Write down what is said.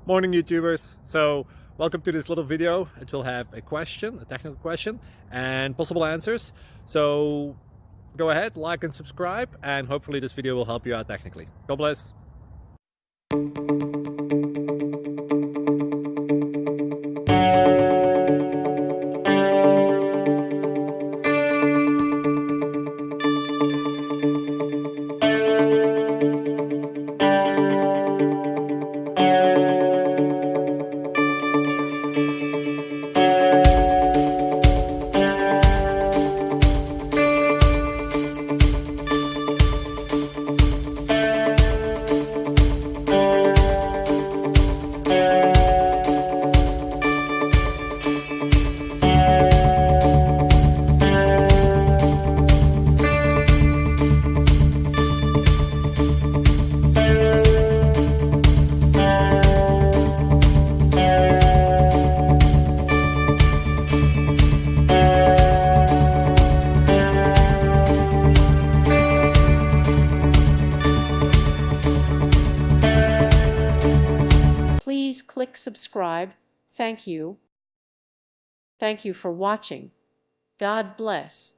Morning YouTubers. So welcome to this little video. It will have a question, a technical question, and possible answers. So go ahead, like and subscribe, and hopefully this video will help you out technically. God bless. Please click subscribe. Thank you. Thank you for watching. God bless.